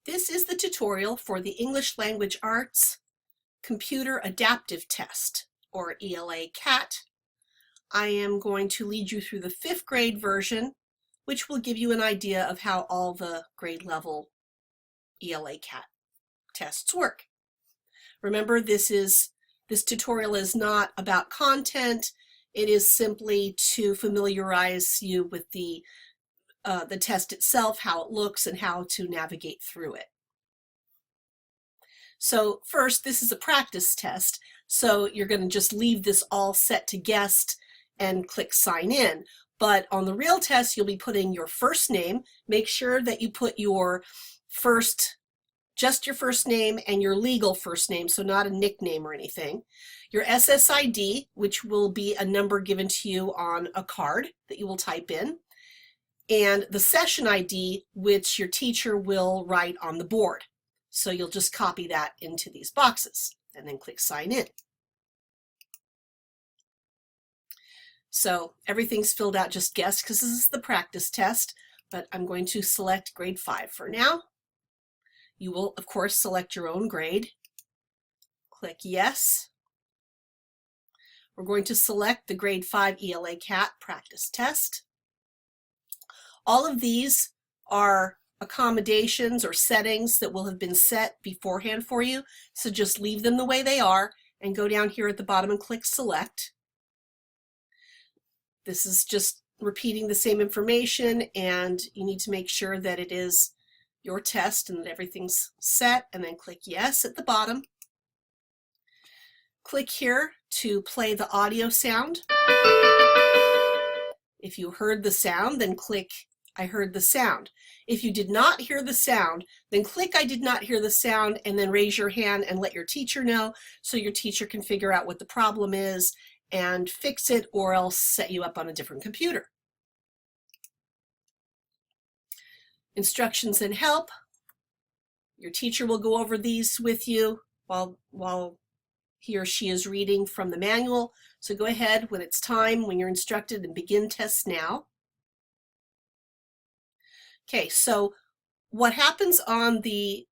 This is the tutorial for the English Language Arts Computer Adaptive Test, or Ela Cat. I am going to lead you through the 5th grade version, which will give you an idea of how all the grade level Ela Cat tests work. Remember, this tutorial is not about content. It is simply to familiarize you with the test itself, how it looks, and how to navigate through it. So first, this is a practice test, so you're going to just leave this all set to guessed and click sign in. But on the real test, you'll be putting your first name. Make sure that you put your just your first name and your legal first name, so not a nickname or anything. Your SSID, which will be a number given to you on a card that you will type in, and the session ID, which your teacher will write on the board. So you'll just copy that into these boxes and then click sign in. So everything's filled out just guessed because this is the practice test, but I'm going to select grade 5 for now. You will, of course, select your own grade. Click yes. We're going to select the grade 5 Ela Cat practice test. All of these are accommodations or settings that will have been set beforehand for you, so just leave them the way they are and go down here at the bottom and click select. This is just repeating the same information, and you need to make sure that it is your test and that everything's set, and then click yes at the bottom. Click here to play the audio sound. If you heard the sound, then click I heard the sound. If you did not hear the sound, then click I did not hear the sound and then raise your hand and let your teacher know so your teacher can figure out what the problem is and fix it, or else set you up on a different computer. Instructions and help. Your teacher will go over these with you while he or she is reading from the manual. So go ahead when it's time, when you're instructed, and begin tests now. Okay, so what happens on the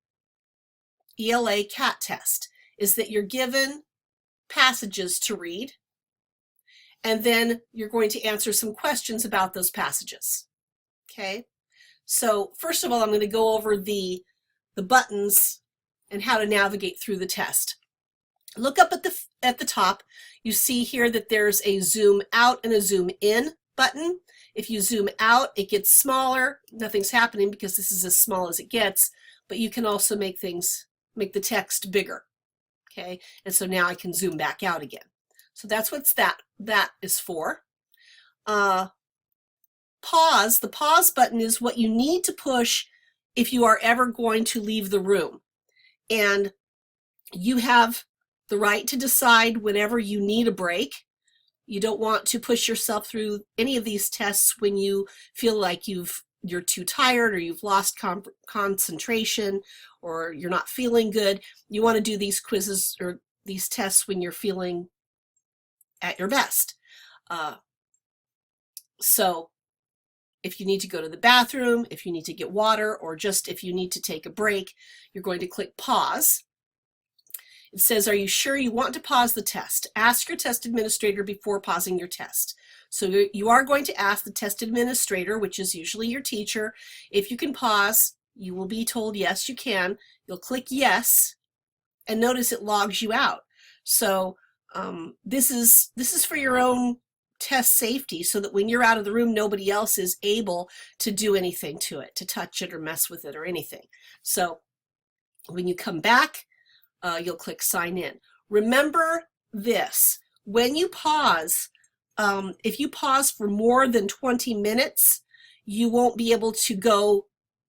Ela Cat test is that you're given passages to read, and then you're going to answer some questions about those passages. Okay, so first of all, I'm going to go over the buttons and how to navigate through the test. Look up at the top. You see here that there's a zoom out and a zoom in button. If you zoom out, it gets smaller. Nothing's happening because this is as small as it gets, but you can also make the text bigger. Okay, and so now I can zoom back out again. So that's what that is for. Pause. The pause button is what you need to push if you are ever going to leave the room. And you have the right to decide whenever you need a break. You don't want to push yourself through any of these tests when you feel like you're too tired, or you've lost concentration, or you're not feeling good. You want to do these quizzes or these tests when you're feeling at your best. So if you need to go to the bathroom, if you need to get water, or just if you need to take a break, you're going to click pause. It says, are you sure you want to pause the test? Ask your test administrator before pausing your test. So you are going to ask the test administrator, which is usually your teacher, if you can pause. You will be told yes, you can. You'll click yes, and notice it logs you out. So this is for your own test safety, so that when you're out of the room, nobody else is able to do anything to it, to touch it or mess with it or anything. So when you come back, you'll click sign in. Remember this, when you pause, if you pause for more than 20 minutes, you won't be able to go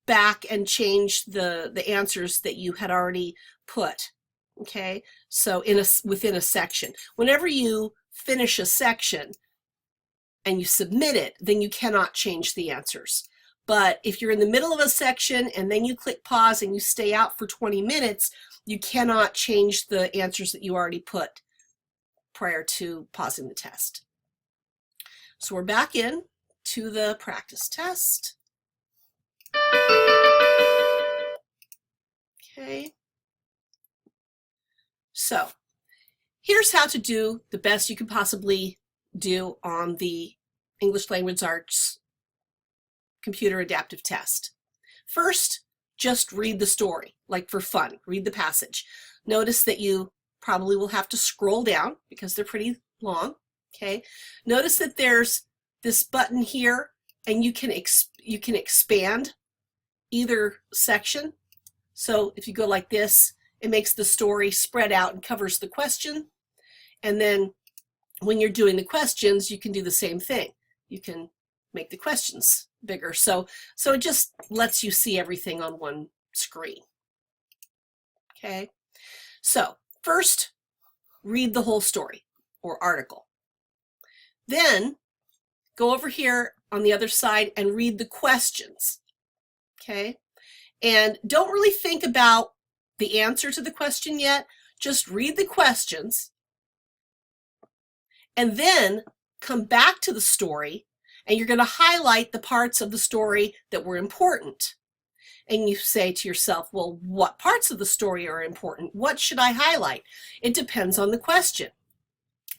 back and change the answers that you had already put. Okay, so within a section. Whenever you finish a section and you submit it, then you cannot change the answers. But if you're in the middle of a section and then you click pause and you stay out for 20 minutes, you cannot change the answers that you already put prior to pausing the test. So we're back in to the practice test. So here's how to do the best you can possibly do on the English Language Arts Computer Adaptive Test. First, just read the story, like for fun, read the passage. Notice that you probably will have to scroll down because they're pretty long, okay? Notice that there's this button here and you can expand either section. So if you go like this, it makes the story spread out and covers the question. And then when you're doing the questions, you can do the same thing. You can make the questions bigger. So it just lets you see everything on one screen. Okay. So first, read the whole story or article. Then go over here on the other side and read the questions. Okay. And don't really think about the answer to the question yet. Just read the questions and then come back to the story, and you're going to highlight the parts of the story that were important. And you say to yourself, well, what parts of the story are important? What should I highlight? It depends on the question.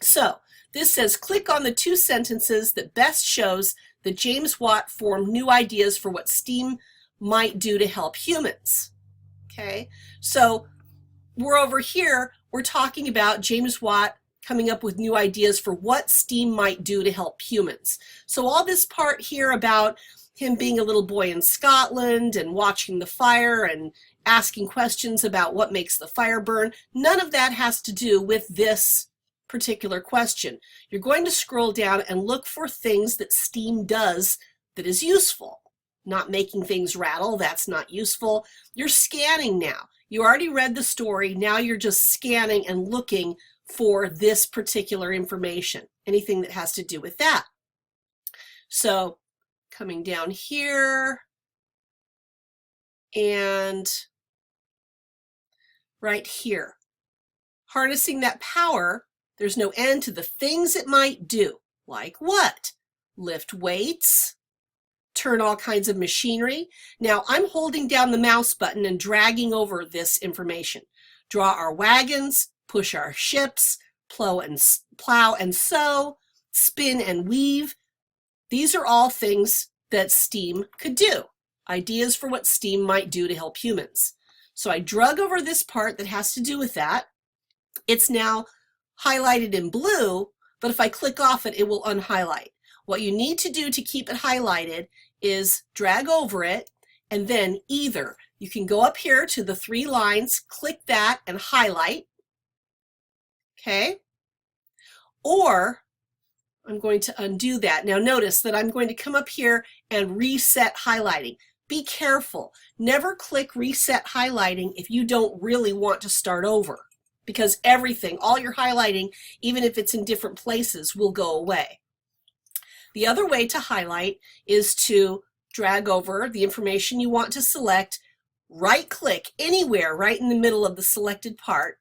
So this says, click on the 2 sentences that best shows that James Watt formed new ideas for what STEAM might do to help humans. Okay, so we're over here, we're talking about James Watt coming up with new ideas for what STEAM might do to help humans. So all this part here about him being a little boy in Scotland and watching the fire and asking questions about what makes the fire burn, none of that has to do with this particular question. You're going to scroll down and look for things that STEAM does that is useful. Not making things rattle, that's not useful. You're scanning now. You already read the story, now you're just scanning and looking for this particular information, anything that has to do with that. So coming down here and right here, harnessing that power, there's no end to the things it might do. Like what? Lift weights, turn all kinds of machinery. Now I'm holding down the mouse button and dragging over this information. Draw our wagons, push our ships, plow and sew, spin and weave. These are all things that STEAM could do. Ideas for what STEAM might do to help humans. So I drug over this part that has to do with that. It's now highlighted in blue, but if I click off it, it will unhighlight. What you need to do to keep it highlighted is drag over it, and then either you can go up here to the 3 lines, click that and highlight, okay? Or I'm going to undo that. Now notice that I'm going to come up here and reset highlighting. Be careful. Never click reset highlighting if you don't really want to start over, because everything, all your highlighting, even if it's in different places, will go away. The other way to highlight is to drag over the information you want to select, right-click anywhere right in the middle of the selected part,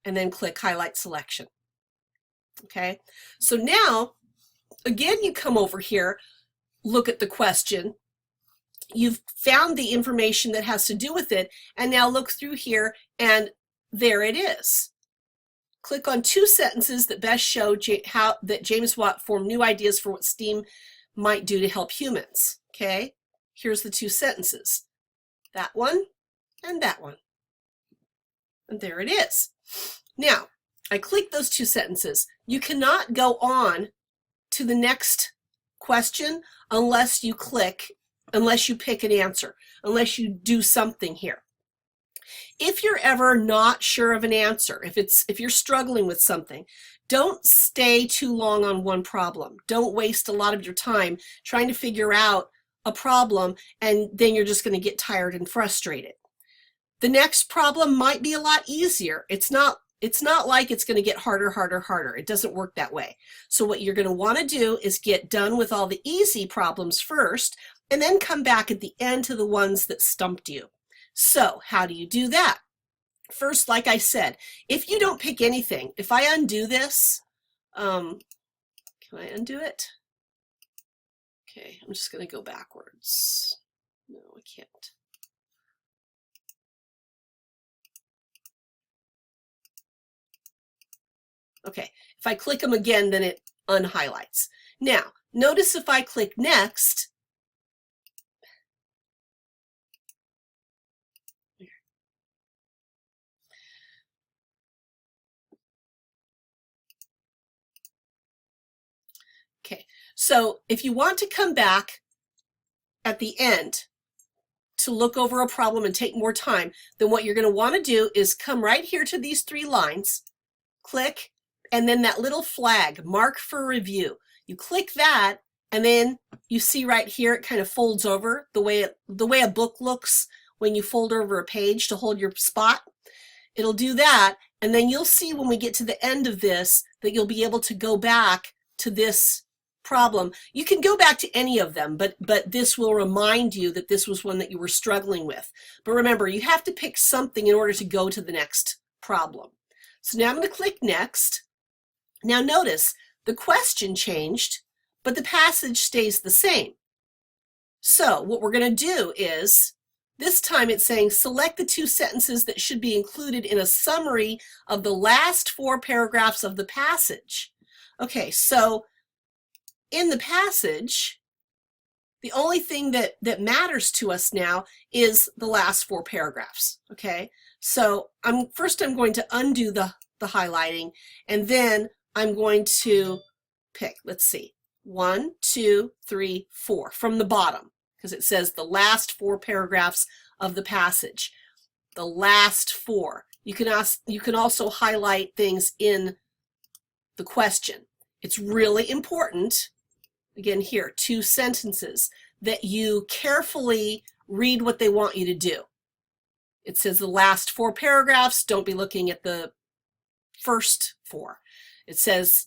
and then click Highlight Selection. Okay, so now, again, you come over here, look at the question, you've found the information that has to do with it, and now look through here, and there it is. Click on 2 sentences that best show how that James Watt formed new ideas for what STEAM might do to help humans. Okay, here's the 2 sentences. That one and that one. And there it is. Now, I click those 2 sentences. You cannot go on to the next question unless you pick an answer, unless you do something here. If you're ever not sure of an answer, if you're struggling with something, don't stay too long on one problem. Don't waste a lot of your time trying to figure out a problem, and then you're just going to get tired and frustrated. The next problem might be a lot easier. It's not like it's going to get harder. It doesn't work that way. So what you're going to want to do is get done with all the easy problems first, and then come back at the end to the ones that stumped you. So how do you do that? First, like I said, if you don't pick anything, if I undo this, can I undo it? Okay, I'm just going to go backwards. No, I can't. Okay, if I click them again, then it unhighlights. Now, notice if I click next, okay, so if you want to come back at the end to look over a problem and take more time, then what you're going to want to do is come right here to these 3 lines, click, and then that little flag, mark for review. You click that, and then you see right here it kind of folds over the way a book looks when you fold over a page to hold your spot. It'll do that, and then you'll see when we get to the end of this that you'll be able to go back to this problem. You can go back to any of them, but this will remind you that this was one that you were struggling with. But remember, you have to pick something in order to go to the next problem. So now I'm going to click next. Now notice the question changed, but the passage stays the same. So what we're going to do is, this time it's saying select the 2 sentences that should be included in a summary of the last 4 paragraphs of the passage. Okay, so in the passage, the only thing that matters to us now is the last 4 paragraphs. Okay, so first I'm going to undo the highlighting, and then I'm going to pick, let's see, 1, 2, 3, 4 from the bottom, because it says the last 4 paragraphs of the passage. The last 4. You can also highlight things in the question. It's really important, again here, 2 sentences, that you carefully read what they want you to do. It says the last 4 paragraphs, don't be looking at the first 4. It says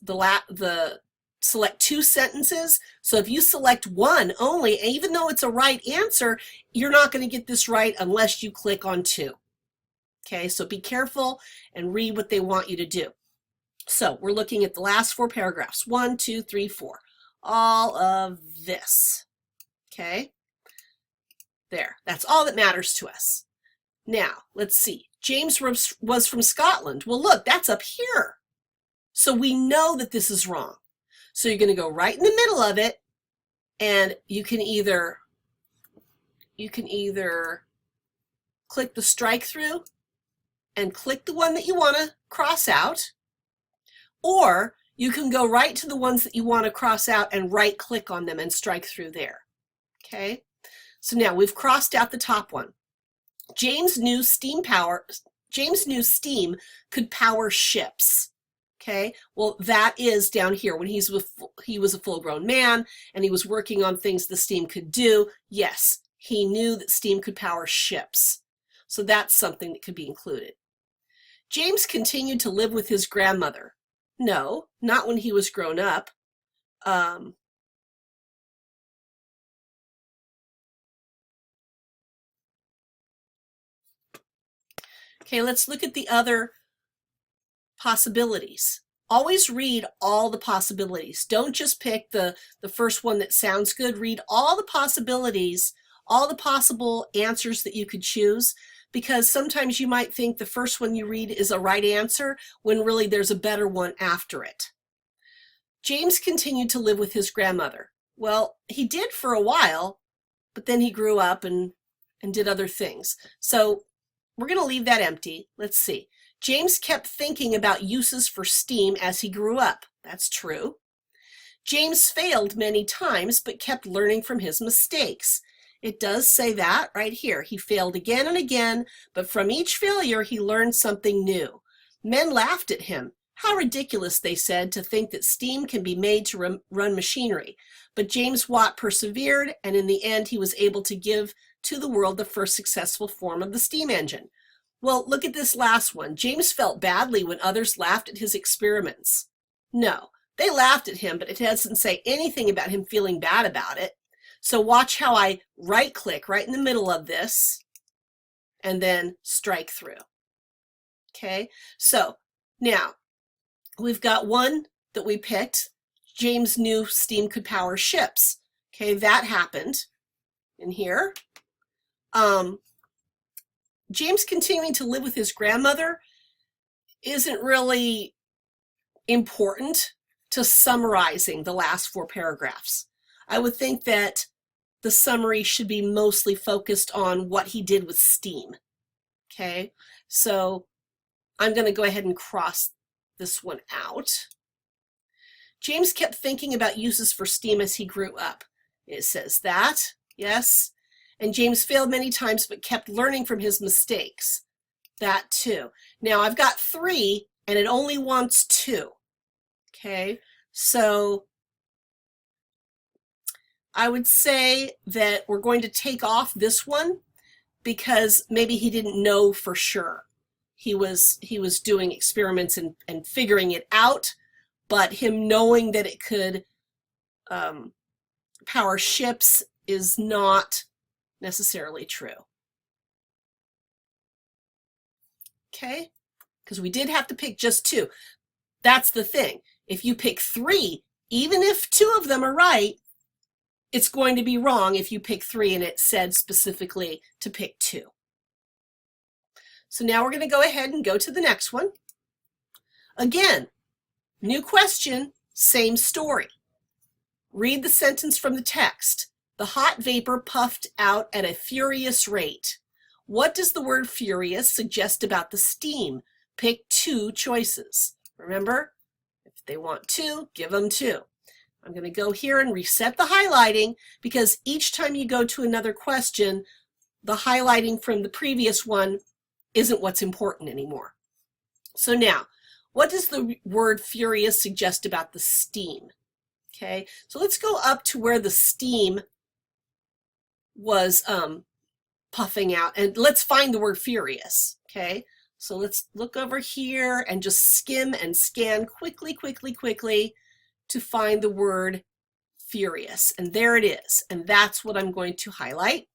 select 2 sentences. So if you select 1 only, even though it's a right answer, you're not going to get this right unless you click on 2. Okay, so be careful and read what they want you to do. So we're looking at the last 4 paragraphs. 1, 2, 3, 4. All of this. Okay, there. That's all that matters to us. Now, let's see. James was from Scotland. Well, look, that's up here. So we know that this is wrong. So you're going to go right in the middle of it, and you can either click the strike through and click the one that you want to cross out, or you can go right to the ones that you want to cross out and right click on them and strike through there. Okay, so now we've crossed out the top one. James knew steam could power ships. Okay, well, that is down here when he was a full-grown man and he was working on things the steam could do. Yes, he knew that steam could power ships. So that's something that could be included. James continued to live with his grandmother. No, not when he was grown up. Okay, let's look at the other possibilities. Always read all the possibilities. Don't just pick the first one that sounds good. Read all the possibilities, all the possible answers that you could choose, because sometimes you might think the first one you read is a right answer when really there's a better one after it. James continued to live with his grandmother. Well, he did for a while, but then he grew up and did other things. So we're going to leave that empty. Let's see. James kept thinking about uses for steam as he grew up. That's true. James failed many times, but kept learning from his mistakes. It does say that right here. He failed again and again, but from each failure, he learned something new. Men laughed at him. How ridiculous, they said, to think that steam can be made to run machinery. But James Watt persevered, and in the end, he was able to give to the world the first successful form of the steam engine. Well, look at this last one. James felt badly when others laughed at his experiments. No, they laughed at him, but it doesn't say anything about him feeling bad about it. So watch how I right-click right in the middle of this and then strike through. Okay, so now we've got one that we picked. James knew steam could power ships. Okay, that happened in here. James continuing to live with his grandmother isn't really important to summarizing the last 4 paragraphs. I would think that the summary should be mostly focused on what he did with steam. Okay, so I'm going to go ahead and cross this one out. James kept thinking about uses for steam as he grew up. It says that, yes. And James failed many times but kept learning from his mistakes. That too. Now I've got 3 and it only wants 2. Okay, so I would say that we're going to take off this one because maybe he didn't know for sure. He was doing experiments and figuring it out, but him knowing that it could power ships is not necessarily true. Okay, because we did have to pick just 2. That's the thing. If you pick 3, even if 2 of them are right, it's going to be wrong if you pick 3 and it said specifically to pick 2. So now we're going to go ahead and go to the next one. Again, new question, same story. Read the sentence from the text. The hot vapor puffed out at a furious rate. What does the word furious suggest about the steam? Pick 2 choices. Remember, if they want 2, give them 2. I'm going to go here and reset the highlighting because each time you go to another question, the highlighting from the previous one isn't what's important anymore. So now, what does the word furious suggest about the steam? Okay, so let's go up to where the steam was puffing out and let's find the word furious. Okay, so let's look over here and just skim and scan quickly to find the word furious. And there it is. And that's what I'm going to highlight.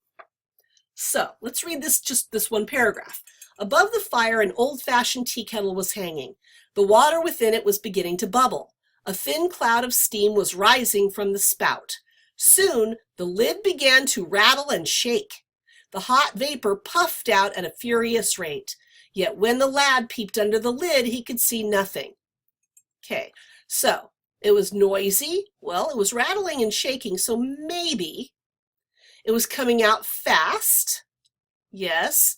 So let's read just this one paragraph. Above the fire, an old-fashioned tea kettle was hanging. The water within it was beginning to bubble. A thin cloud of steam was rising from the spout. Soon, the lid began to rattle and shake. The hot vapor puffed out at a furious rate. Yet when the lad peeped under the lid, he could see nothing. Okay, so it was noisy. Well, it was rattling and shaking, so maybe it was coming out fast. Yes,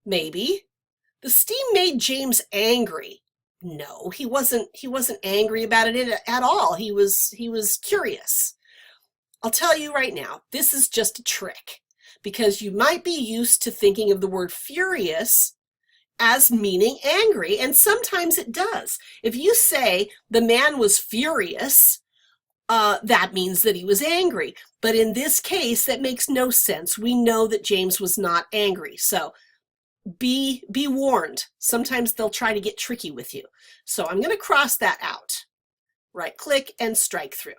maybe. The steam made James angry. No, he wasn't angry about it at all. He was curious. I'll tell you right now, this is just a trick because you might be used to thinking of the word furious as meaning angry, and sometimes it does. If you say the man was furious, that means that he was angry. But in this case, that makes no sense. We know that James was not angry. So be warned. Sometimes they'll try to get tricky with you. So I'm going to cross that out. Right click and strike through.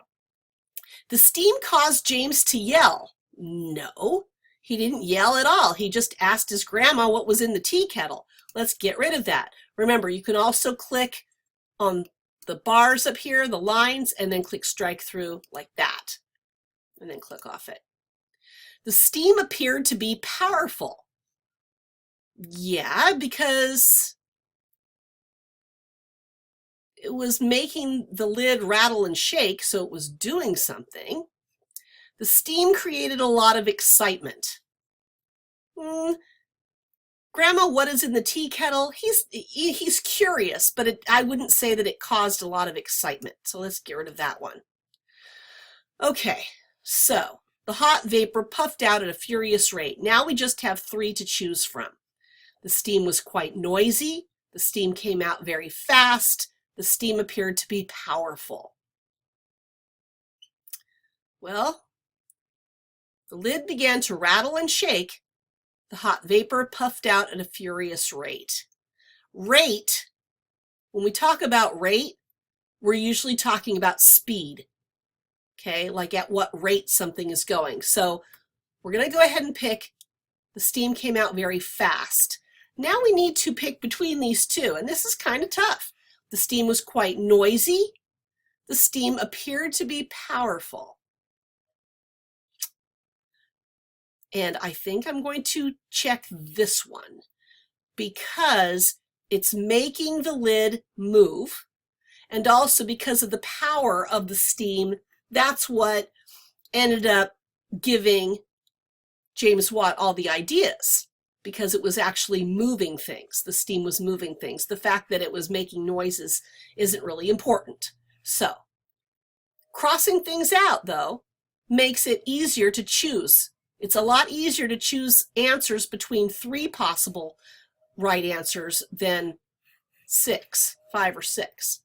The steam caused James to yell. No, he didn't yell at all. He just asked his grandma what was in the tea kettle. Let's get rid of that. Remember, you can also click on the bars up here, the lines, and then click strike through like that. And then click off it. The steam appeared to be powerful. Yeah, because it was making the lid rattle and shake, so it was doing something. The steam created a lot of excitement. Grandma, what is in the tea kettle? He's curious, but I wouldn't say that it caused a lot of excitement. So let's get rid of that one. Okay, so the hot vapor puffed out at a furious rate. Now we just have 3 to choose from. The steam was quite noisy. The steam came out very fast. The steam appeared to be powerful. Well, the lid began to rattle and shake. The hot vapor puffed out at a furious rate. Rate, when we talk about rate, we're usually talking about speed. Okay, like at what rate something is going. So we're going to go ahead and pick the steam came out very fast. Now we need to pick between these 2, and this is kind of tough. The steam was quite noisy. The steam appeared to be powerful. And I think I'm going to check this one because it's making the lid move. And also because of the power of the steam, that's what ended up giving James Watt all the ideas, because it was actually moving things. The steam was moving things. The fact that it was making noises isn't really important. So, crossing things out, though, makes it easier to choose. It's a lot easier to choose answers between 3 possible right answers than 5 or 6.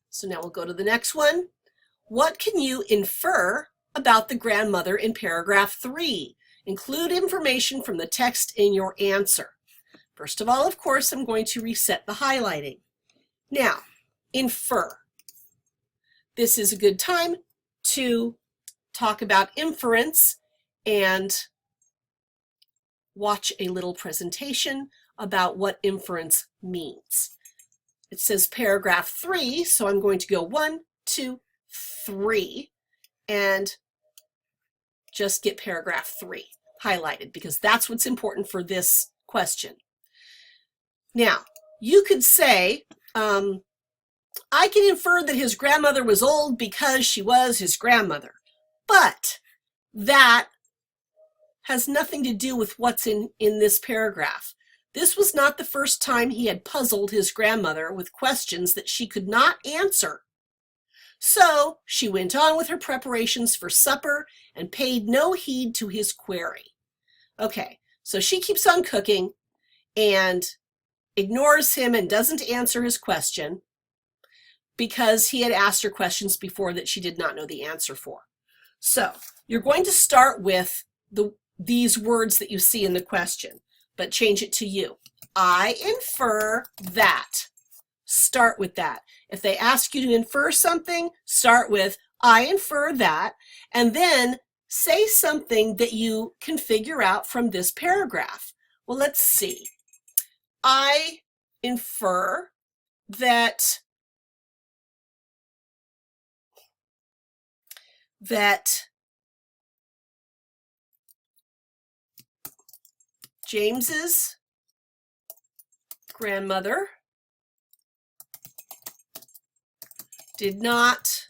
So now we'll go to the next one. What can you infer about the grandmother in paragraph 3? Include information from the text in your answer. First of all, of course, I'm going to reset the highlighting. Now, infer. This is a good time to talk about inference and watch a little presentation about what inference means. It says paragraph 3, so I'm going to go 1, 2, 3, and just get paragraph 3 highlighted, because that's what's important for this question. Now, you could say, I can infer that his grandmother was old because she was his grandmother, but that has nothing to do with what's in this paragraph. This was not the first time he had puzzled his grandmother with questions that she could not answer. So she went on with her preparations for supper and paid no heed to his query. Okay, so she keeps on cooking and ignores him and doesn't answer his question because he had asked her questions before that she did not know the answer for. So you're going to start with these words that you see in the question, but change it to you. I infer that. Start with that. If they ask you to infer something, start with I infer that, and then say something that you can figure out from this paragraph. Well, let's see. I infer that James's grandmother did not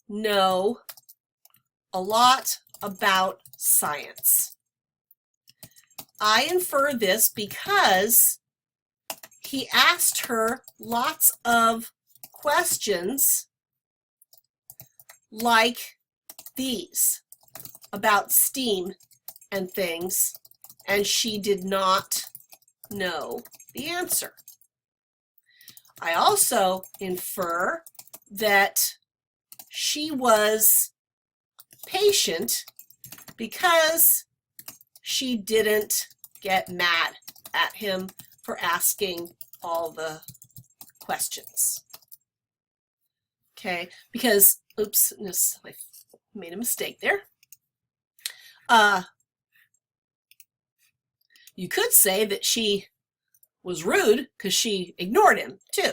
know a lot about science. I infer this because he asked her lots of questions like these about steam and things, and she did not know the answer. I also infer that she was patient because she didn't get mad at him for asking all the questions. Okay, because, oops, I made a mistake there. You could say that she was rude because she ignored him too.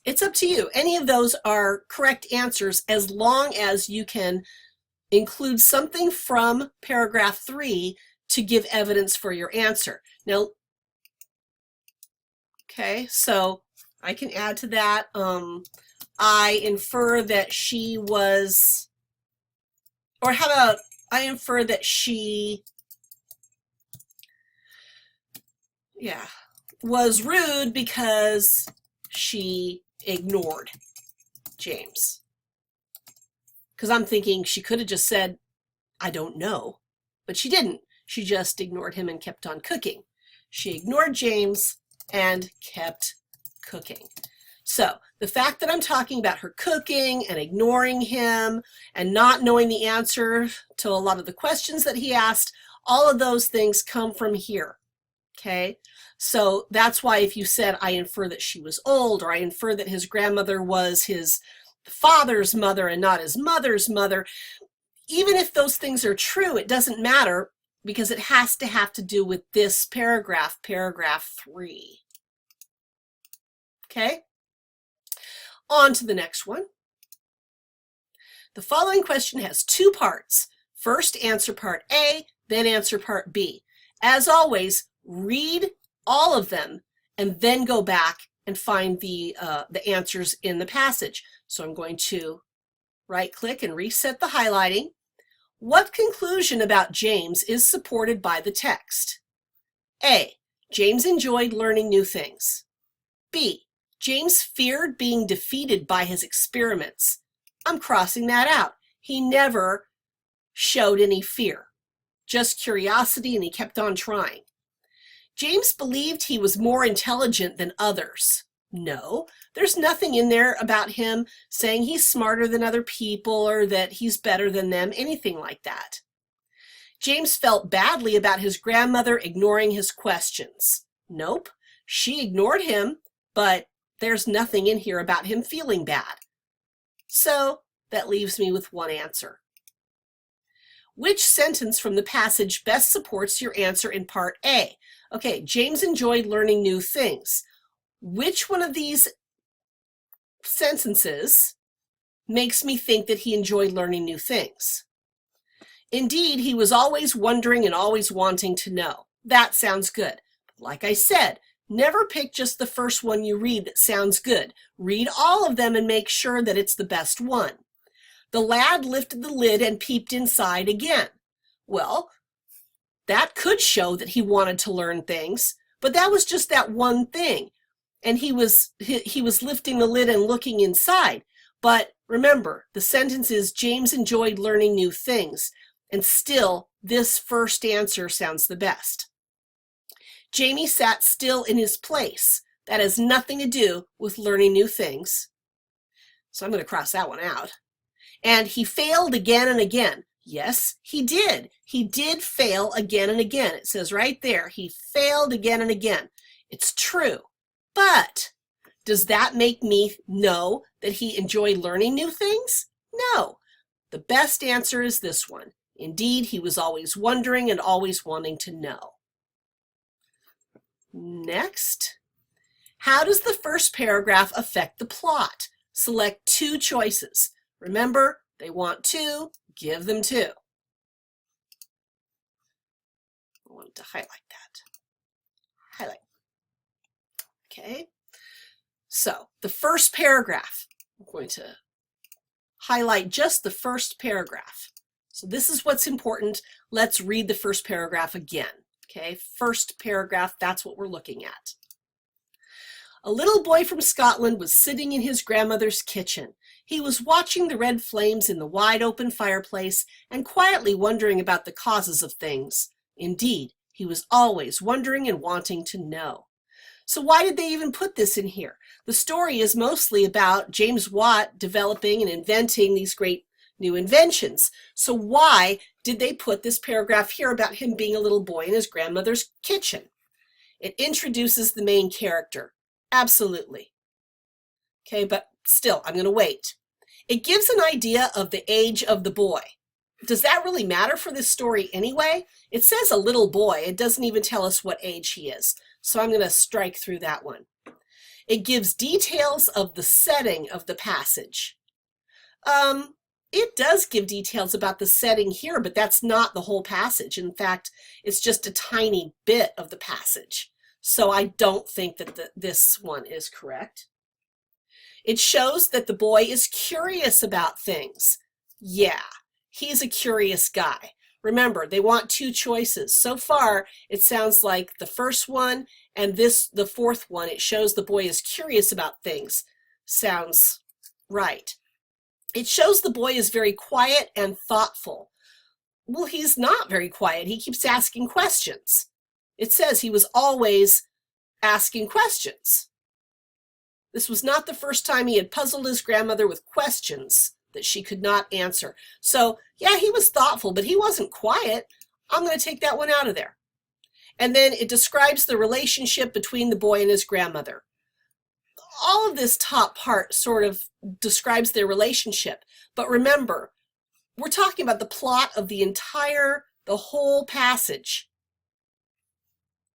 It's up to you. Any of those are correct answers as long as you can include something from paragraph 3 to give evidence for your answer. Now, okay, so I can add to that. I infer that she was, or how about I infer that she, was rude because she ignored James. Because I'm thinking she could have just said, I don't know, but she didn't. She just ignored him and kept on cooking. She ignored James and kept cooking. So the fact that I'm talking about her cooking and ignoring him and not knowing the answer to a lot of the questions that he asked, all of those things come from here. Okay, so that's why if you said, I infer that she was old, or I infer that his grandmother was his father's mother and not his mother's mother, even if those things are true, it doesn't matter because it has to have to do with this paragraph, paragraph 3. Okay, on to the next one. The following question has 2 parts. First, answer part A, then answer part B. As always, read all of them, and then go back and find the answers in the passage. So I'm going to right-click and reset the highlighting. What conclusion about James is supported by the text? A. James enjoyed learning new things. B. James feared being defeated by his experiments. I'm crossing that out. He never showed any fear, just curiosity, and he kept on trying. James believed he was more intelligent than others. No, there's nothing in there about him saying he's smarter than other people or that he's better than them, anything like that. James felt badly about his grandmother ignoring his questions. Nope, she ignored him, but there's nothing in here about him feeling bad. So that leaves me with one answer. Which sentence from the passage best supports your answer in part A? Okay, James enjoyed learning new things. Which one of these sentences makes me think that he enjoyed learning new things? Indeed, he was always wondering and always wanting to know. That sounds good. But like I said, never pick just the first one you read that sounds good. Read all of them and make sure that it's the best one. The lad lifted the lid and peeped inside again. Well, that could show that he wanted to learn things, but that was just that one thing. And he was lifting the lid and looking inside. But remember, the sentence is James enjoyed learning new things. And still, this first answer sounds the best. Jamie sat still in his place. That has nothing to do with learning new things. So I'm going to cross that one out. And he failed again and again. Yes, he did. He did fail again and again. It says right there, he failed again and again. It's true. But does that make me know that he enjoyed learning new things? No. The best answer is this one. Indeed, he was always wondering and always wanting to know. Next, how does the first paragraph affect the plot? Select two choices. Remember, they want two, give them two. I wanted to highlight that. Highlight. Okay, so the first paragraph, I'm going to highlight just the first paragraph. So this is what's important. Let's read the first paragraph again. Okay, first paragraph, that's what we're looking at. A little boy from Scotland was sitting in his grandmother's kitchen. He was watching the red flames in the wide open fireplace and quietly wondering about the causes of things. Indeed, he was always wondering and wanting to know. So why did they even put this in here? The story is mostly about James Watt developing and inventing these great new inventions. So why did they put this paragraph here about him being a little boy in his grandmother's kitchen? It introduces the main character. Absolutely. Okay, but still, I'm going to wait. It gives an idea of the age of the boy. Does that really matter for this story anyway? It says a little boy. It doesn't even tell us what age he is. So I'm going to strike through that one. It gives details of the setting of the passage. It does give details about the setting here, but that's not the whole passage. In fact, it's just a tiny bit of the passage. So I don't think that this one is correct. It shows that the boy is curious about things. Yeah, he's a curious guy. Remember, they want two choices. So far, it sounds like the first one and the fourth one, it shows the boy is curious about things. Sounds right. It shows the boy is very quiet and thoughtful. Well, he's not very quiet. He keeps asking questions. It says he was always asking questions. This was not the first time he had puzzled his grandmother with questions that she could not answer. So, yeah, he was thoughtful, but he wasn't quiet. I'm going to take that one out of there. And then it describes the relationship between the boy and his grandmother. All of this top part sort of describes their relationship. But remember, we're talking about the plot of the whole passage.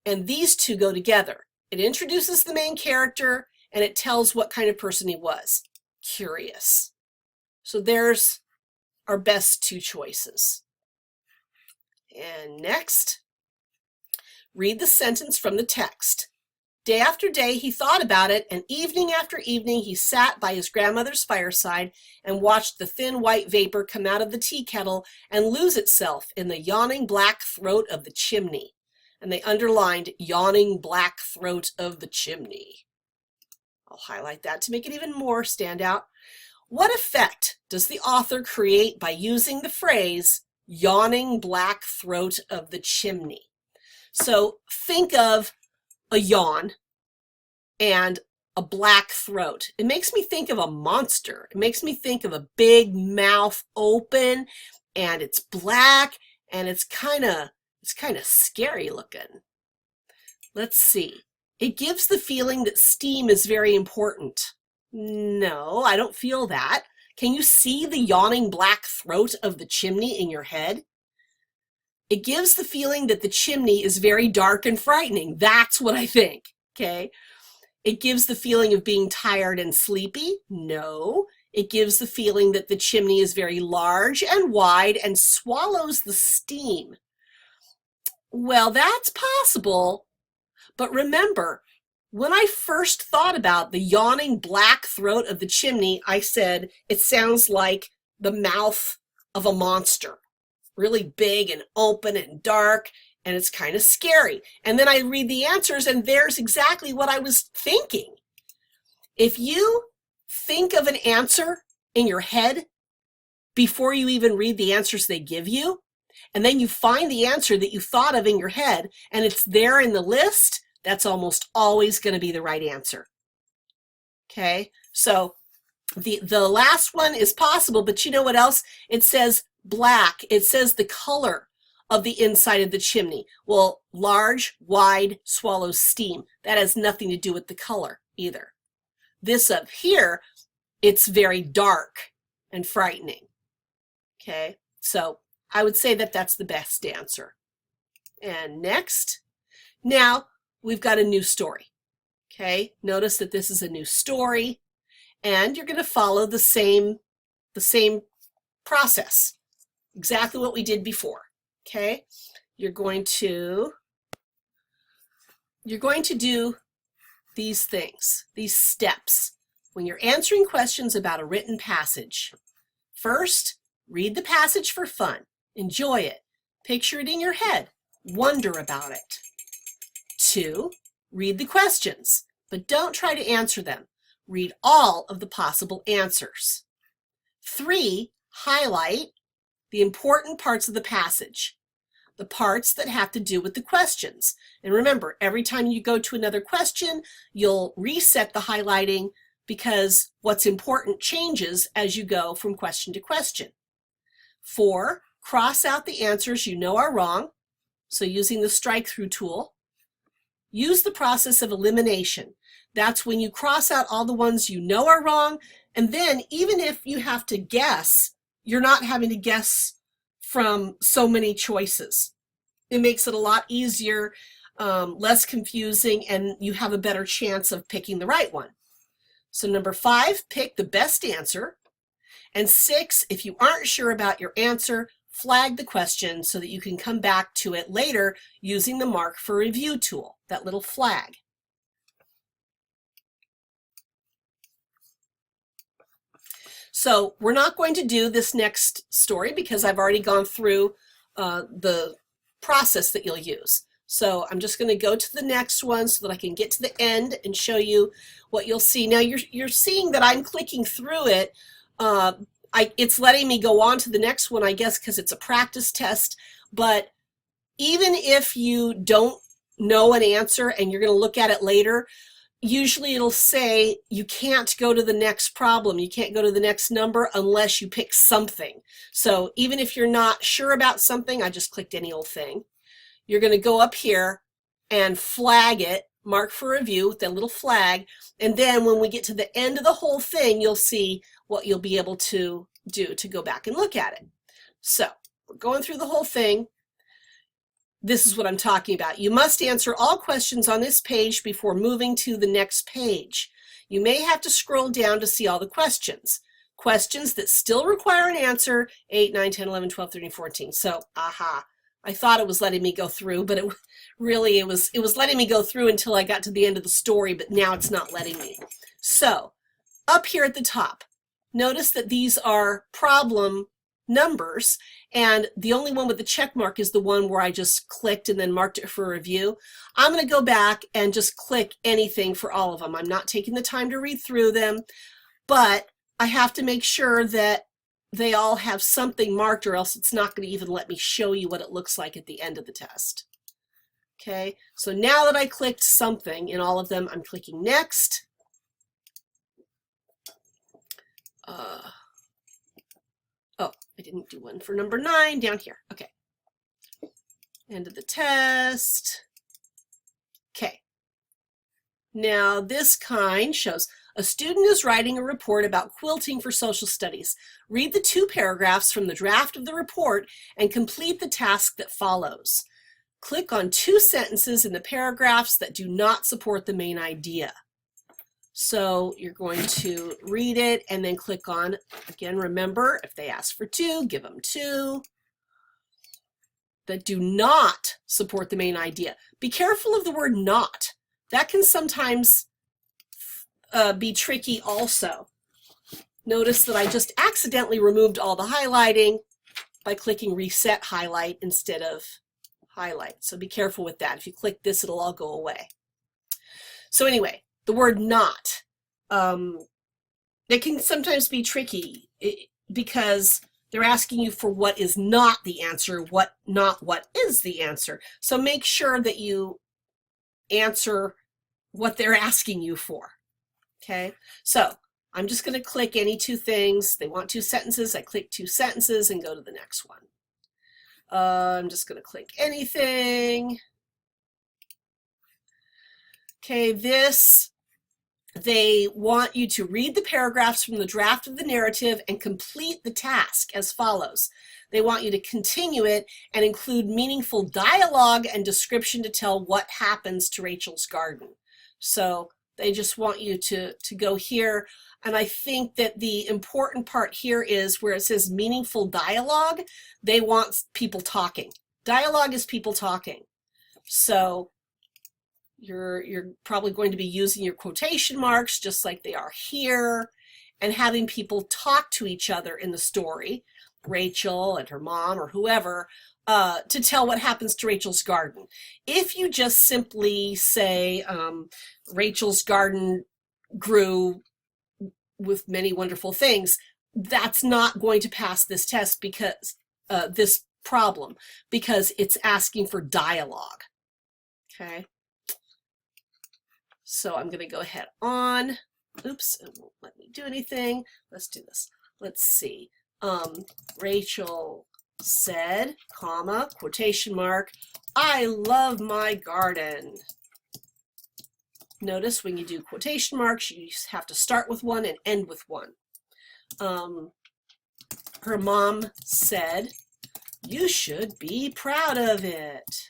And these two go together. It introduces the main character and it tells what kind of person he was. Curious. So there's our best two choices. And next, read the sentence from the text. Day after day he thought about it, and evening after evening he sat by his grandmother's fireside and watched the thin white vapor come out of the tea kettle and lose itself in the yawning black throat of the chimney. And they underlined yawning black throat of the chimney. I'll highlight that to make it even more stand out. What effect does the author create by using the phrase yawning black throat of the chimney? So think of a yawn and a black throat. It makes me think of a monster. It makes me think of a big mouth open, and it's black, and it's kind of scary looking. Let's see. It gives the feeling that steam is very important. No, I don't feel that. Can you see the yawning black throat of the chimney in your head? It gives the feeling that the chimney is very dark and frightening. That's what I think, okay? It gives the feeling of being tired and sleepy. No. It gives the feeling that the chimney is very large and wide and swallows the steam. Well, that's possible, but remember, when I first thought about the yawning black throat of the chimney, I said it sounds like the mouth of a monster. Really big and open and dark, and it's kind of scary. And then I read the answers, and there's exactly what I was thinking. If you think of an answer in your head before you even read the answers they give you, and then you find the answer that you thought of in your head, and it's there in the list, that's almost always going to be the right answer. Okay, so the last one is possible, but you know what else? It says black. It says the color of the inside of the chimney. Well, large, wide, swallows steam. That has nothing to do with the color either. This up here, it's very dark and frightening. Okay, so I would say that that's the best answer. And next, now we've got a new story. Okay, notice that this is a new story, and you're going to follow the same process. Exactly what we did before, okay? You're going to do these things, these steps, when you're answering questions about a written passage. First, read the passage for fun. Enjoy it. Picture it in your head. Wonder about it. 2, read the questions, but don't try to answer them. Read all of the possible answers. 3, highlight the important parts of the passage, the parts that have to do with the questions. And remember, every time you go to another question, you'll reset the highlighting because what's important changes as you go from question to question. 4, cross out the answers you know are wrong, so using the strike through tool. Use the process of elimination. That's when you cross out all the ones you know are wrong, and then even if you have to guess, you're not having to guess from so many choices. It makes it a lot easier, less confusing, and you have a better chance of picking the right one. So number 5, pick the best answer. And 6, if you aren't sure about your answer, flag the question so that you can come back to it later using the mark for review tool, that little flag. So we're not going to do this next story because I've already gone through the process that you'll use. So I'm just going to go to the next one so that I can get to the end and show you what you'll see. Now you're seeing that I'm clicking through it. It's letting me go on to the next one, I guess, because it's a practice test. But even if you don't know an answer and you're going to look at it later, usually it'll say you can't go to the next problem. You can't go to the next number unless you pick something. So even if you're not sure about something, I just clicked any old thing. You're going to go up here and flag it, mark for review with that little flag. And then when we get to the end of the whole thing, you'll see what you'll be able to do to go back and look at it. So we're going through the whole thing. This is what I'm talking about. You must answer all questions on this page before moving to the next page. You may have to scroll down to see all the questions. Questions that still require an answer, 8, 9, 10, 11, 12, 13, 14. So, I thought it was letting me go through, but it was letting me go through until I got to the end of the story, but now it's not letting me. So up here at the top, notice that these are problem numbers, and the only one with the check mark is the one where I just clicked and then marked it for review. I'm going to go back and just click anything for all of them. I'm not taking the time to read through them, but I have to make sure that they all have something marked, or else it's not going to even let me show you what it looks like at the end of the test. Okay, so now that I clicked something in all of them, I'm clicking next. Oh, I didn't do one for number 9 down here. Okay, end of the test. Okay, now this kind shows a student is writing a report about quilting for social studies. Read the 2 paragraphs from the draft of the report and complete the task that follows. Click on 2 sentences in the paragraphs that do not support the main idea. So you're going to read it and then click on, again, remember, if they ask for 2, give them 2 that do not support the main idea. Be careful of the word not. That can sometimes be tricky also. Notice that I just accidentally removed all the highlighting by clicking reset highlight instead of highlight. So be careful with that. If you click this, it'll all go away. So anyway, the word not, it can sometimes be tricky because they're asking you for what is not the answer, not what is the answer. So make sure that you answer what they're asking you for. Okay, so I'm just going to click any 2 things. They want 2 sentences. I click 2 sentences and go to the next one. I'm just going to click anything. Okay, they want you to read the paragraphs from the draft of the narrative and complete the task as follows. They want you to continue it and include meaningful dialogue and description to tell what happens to Rachel's garden. So they just want you to go here. And I think that the important part here is where it says meaningful dialogue, they want people talking. Dialogue is people talking. So you're probably going to be using your quotation marks just like they are here, and having people talk to each other in the story, Rachel and her mom or whoever, to tell what happens to Rachel's garden. If you just simply say Rachel's garden grew with many wonderful things, that's not going to pass this test, because this problem, because it's asking for dialogue. Okay, so I'm going to go ahead on. Oops, it won't let me do anything. Let's do this. Let's see. Rachel said, comma, quotation mark, I love my garden. Notice when you do quotation marks, you have to start with one and end with one. Her mom said, you should be proud of it.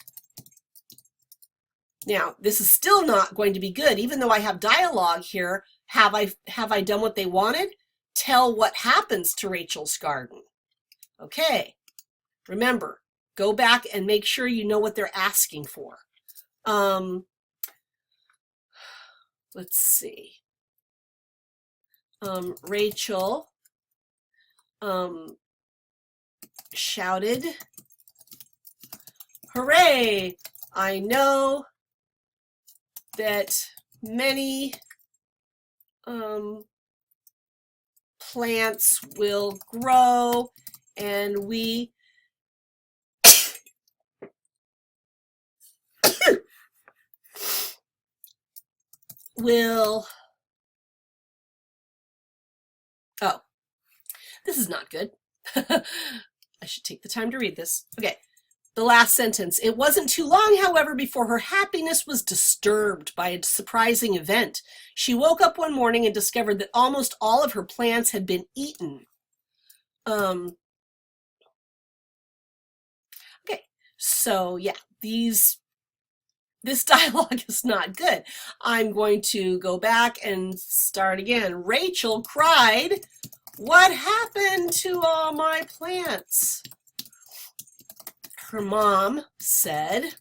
Now, this is still not going to be good, even though I have dialogue here. Have I done what they wanted? Tell what happens to Rachel's garden. Okay, remember, go back and make sure you know what they're asking for. Let's see. Rachel shouted, hooray! I know that many plants will grow, and we will, oh, this is not good. I should take the time to read this. Okay, the last sentence. It wasn't too long, however, before her happiness was disturbed by a surprising event. She woke up one morning and discovered that almost all of her plants had been eaten. Okay, so yeah, this dialogue is not good. I'm going to go back and start again. Rachel cried, what happened to all my plants? her mom said,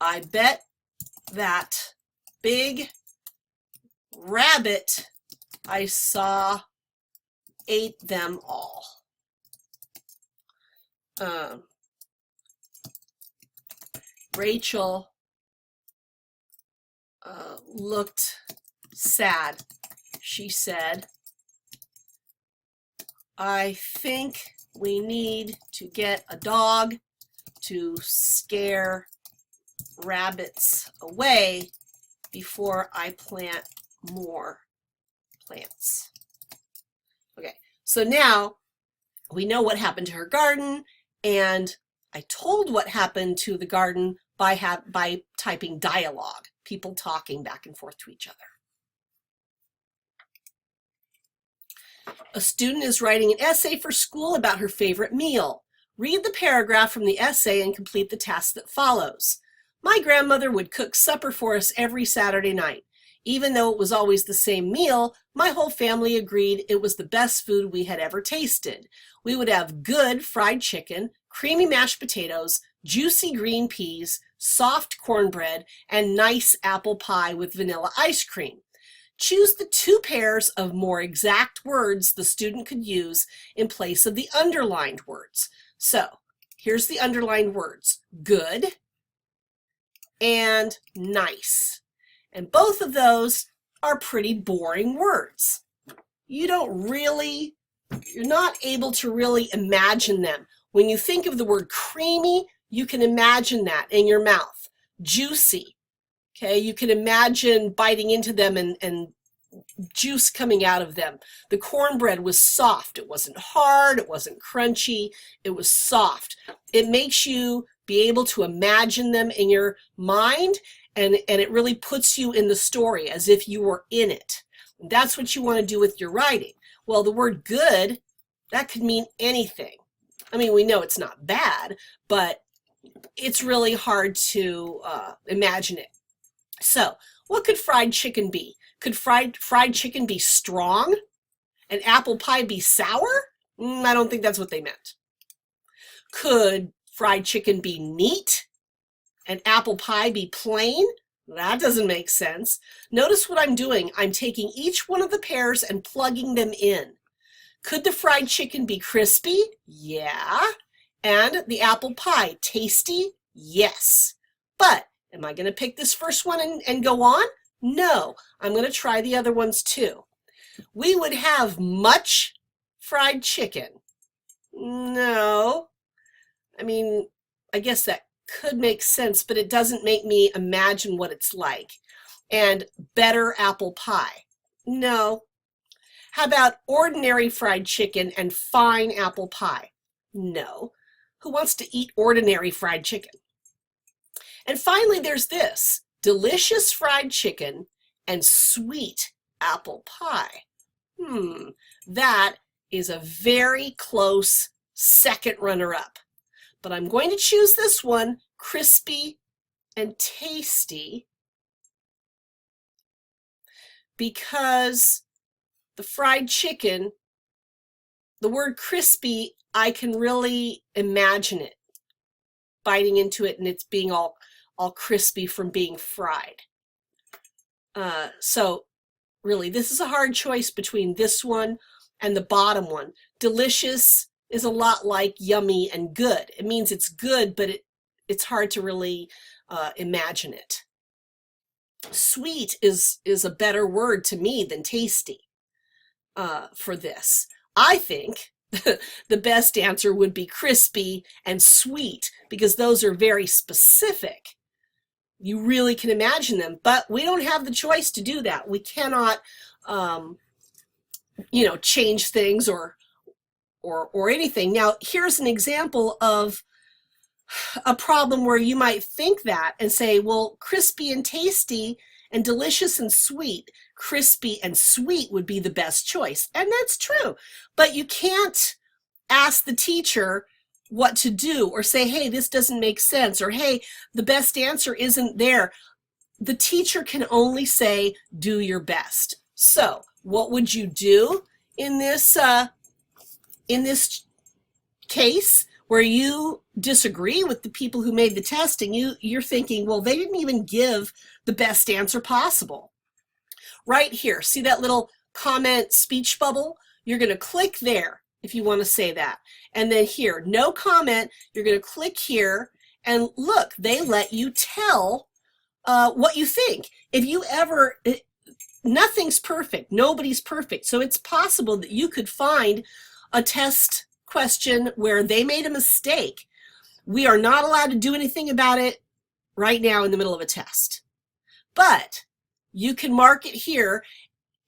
I bet that big rabbit I saw ate them all. Rachel looked sad. She said, I think we need to get a dog to scare rabbits away before I plant more plants. Okay, so now we know what happened to her garden, and I told what happened to the garden by typing dialogue, people talking back and forth to each other. A student is writing an essay for school about her favorite meal. Read the paragraph from the essay and complete the task that follows. My grandmother would cook supper for us every Saturday night. Even though it was always the same meal, my whole family agreed it was the best food we had ever tasted. We would have good fried chicken, creamy mashed potatoes, juicy green peas, soft cornbread, and nice apple pie with vanilla ice cream. Choose the 2 pairs of more exact words the student could use in place of the underlined words. So here's the underlined words, good and nice. And both of those are pretty boring words. You're not able to really imagine them. When you think of the word creamy, you can imagine that in your mouth. Juicy, okay, you can imagine biting into them and juice coming out of them. The cornbread was soft. It wasn't hard, it wasn't crunchy, it was soft. It makes you be able to imagine them in your mind, and it really puts you in the story as if you were in it. That's what you want to do with your writing. Well, the word good, that could mean anything. I mean, we know it's not bad, but it's really hard to imagine it. So what could fried chicken be? Could fried chicken be strong? And apple pie be sour? I don't think that's what they meant. Could fried chicken be neat? And apple pie be plain? That doesn't make sense. Notice what I'm doing. I'm taking each one of the pairs and plugging them in. Could the fried chicken be crispy? Yeah. And the apple pie tasty? Yes. But am I going to pick this first one and go on? No. I'm going to try the other ones too. We would have much fried chicken. No. I mean, I guess that could make sense, but it doesn't make me imagine what it's like. And better apple pie. No. How about ordinary fried chicken and fine apple pie? No. Who wants to eat ordinary fried chicken? And finally, there's this, delicious fried chicken and sweet apple pie. That is a very close second runner-up. But I'm going to choose this one, crispy and tasty, because the fried chicken, the word crispy, I can really imagine it, biting into it and it's being all crispy from being fried. So really, this is a hard choice between this one and the bottom one. Delicious is a lot like yummy and good. It means it's good, but it's hard to really imagine it. Sweet is a better word to me than tasty for this. I think the best answer would be crispy and sweet, because those are very specific. You really can imagine them, but we don't have the choice to do that. We cannot, change things or anything. Now, here's an example of a problem where you might think that and say, well, crispy and tasty and delicious and sweet, crispy and sweet would be the best choice. And that's true, but you can't ask the teacher what to do or say, hey, this doesn't make sense, or hey, the best answer isn't there. The teacher can only say, do your best. So what would you do in this case? where you disagree with the people who made the test and you're thinking, well, they didn't even give the best answer possible. Right here, see that little comment speech bubble? You're going to click there if you want to say that. And then here, no comment, you're going to click here, and look, they let you tell what you think. If you ever, nothing's perfect, nobody's perfect, so it's possible that you could find a test question where they made a mistake. We are not allowed to do anything about it right now in the middle of a test. But you can mark it here,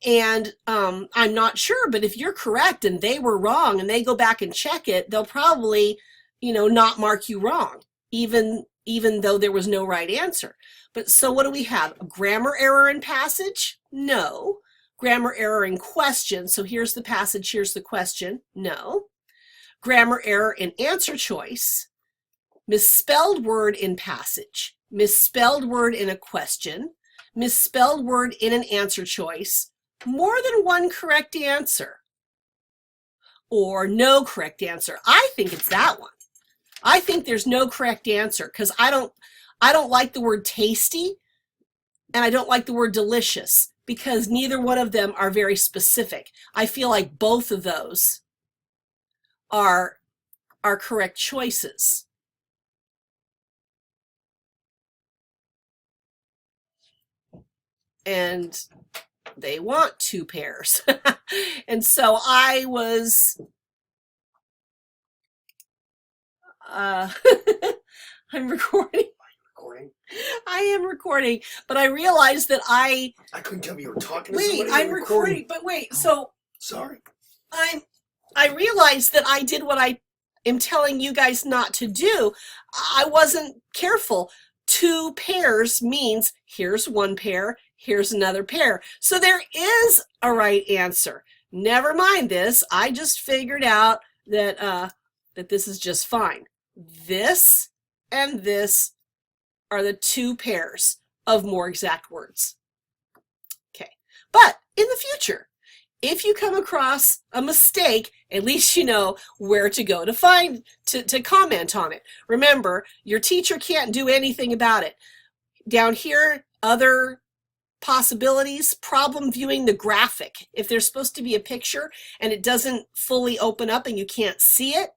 and I'm not sure, but if you're correct and they were wrong and they go back and check it, they'll probably, not mark you wrong, even though there was no right answer. But so what do we have? A grammar error in passage? No. Grammar error in question. So here's the passage, here's the question. No. Grammar error in answer choice. Misspelled word in passage. Misspelled word in a question. Misspelled word in an answer choice. More than one correct answer. Or no correct answer. I think it's that one. I think there's no correct answer because I don't like the word tasty and I don't like the word delicious because neither one of them are very specific. I feel like both of those are correct choices. And they want 2 pairs. And so I was, I'm recording. I am recording, but I realized that I couldn't tell you were talking to wait, somebody. I'm recording, but wait, so sorry. I realized that I did what I am telling you guys not to do. I wasn't careful. 2 pairs means here's 1 pair, here's another pair. So there is a right answer. Never mind this. I just figured out that that this is just fine. This and this are the 2 pairs of more exact words. Okay, but in the future, if you come across a mistake, at least you know where to go to comment on it. Remember, your teacher can't do anything about it. Down here, other possibilities, problem viewing the graphic. If there's supposed to be a picture and it doesn't fully open up and you can't see it,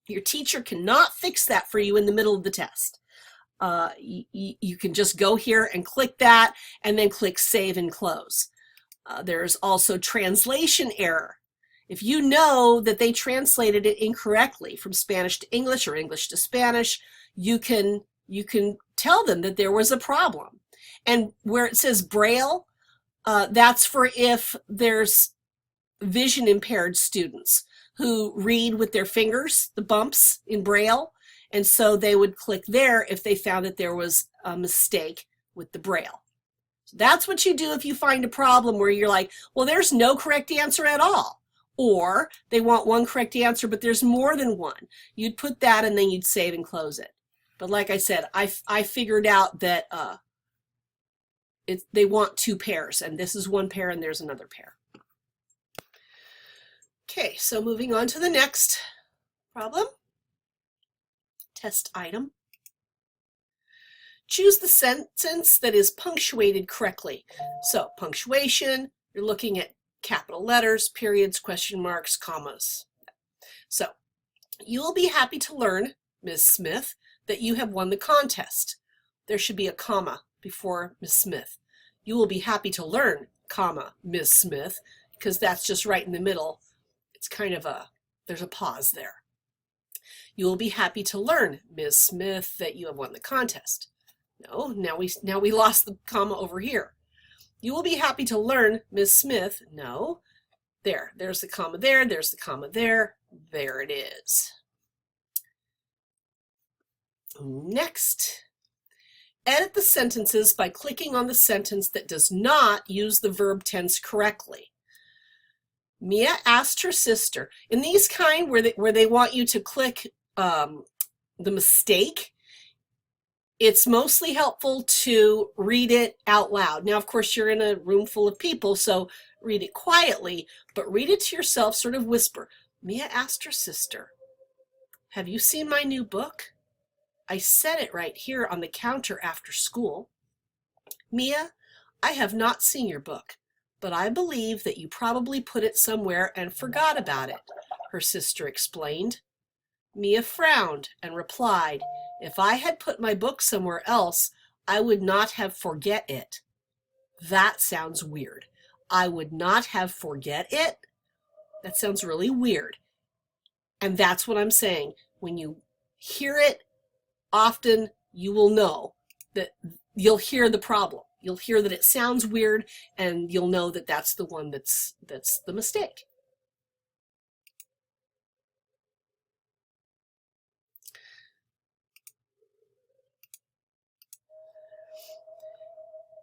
your teacher cannot fix that for you in the middle of the test. You can just go here and click that and then click save and close. There's also translation error. If you know that they translated it incorrectly from Spanish to English or English to Spanish, you can tell them that there was a problem. And where it says Braille, that's for if there's vision impaired students who read with their fingers, the bumps in Braille. And so they would click there if they found that there was a mistake with the Braille. So that's what you do if you find a problem where you're like, well, there's no correct answer at all. Or they want 1 correct answer, but there's more than 1. You'd put that and then you'd save and close it. But like I said, I figured out that they want 2 pairs, and this is 1 pair and there's another pair. Okay, so moving on to the next problem. Test item. Choose the sentence that is punctuated correctly. So punctuation, you're looking at capital letters, periods, question marks, commas. So you will be happy to learn, Ms. Smith, that you have won the contest. There should be a comma before Ms. Smith. You will be happy to learn, comma, Ms. Smith, because that's just right in the middle. It's kind of there's a pause there. You will be happy to learn, Ms. Smith, that you have won the contest. No, now we lost the comma over here. You will be happy to learn, Ms. Smith. No, there's the comma there, there's the comma there. There it is. Next, edit the sentences by clicking on the sentence that does not use the verb tense correctly. Mia asked her sister. In these kind where they want you to click the mistake, it's mostly helpful to read it out loud. Now, of course, you're in a room full of people, so read it quietly, but read it to yourself, sort of whisper. Mia asked her sister, have you seen my new book? I set it right here on the counter after school. Mia, I have not seen your book, but I believe that you probably put it somewhere and forgot about it, her sister explained. Mia frowned and replied, if I had put my book somewhere else, I would not have forget it. That sounds weird. I would not have forget it? That sounds really weird. And that's what I'm saying. When you hear it, often you will know that you'll hear the problem. You'll hear that it sounds weird, and you'll know that that's the one that's the mistake.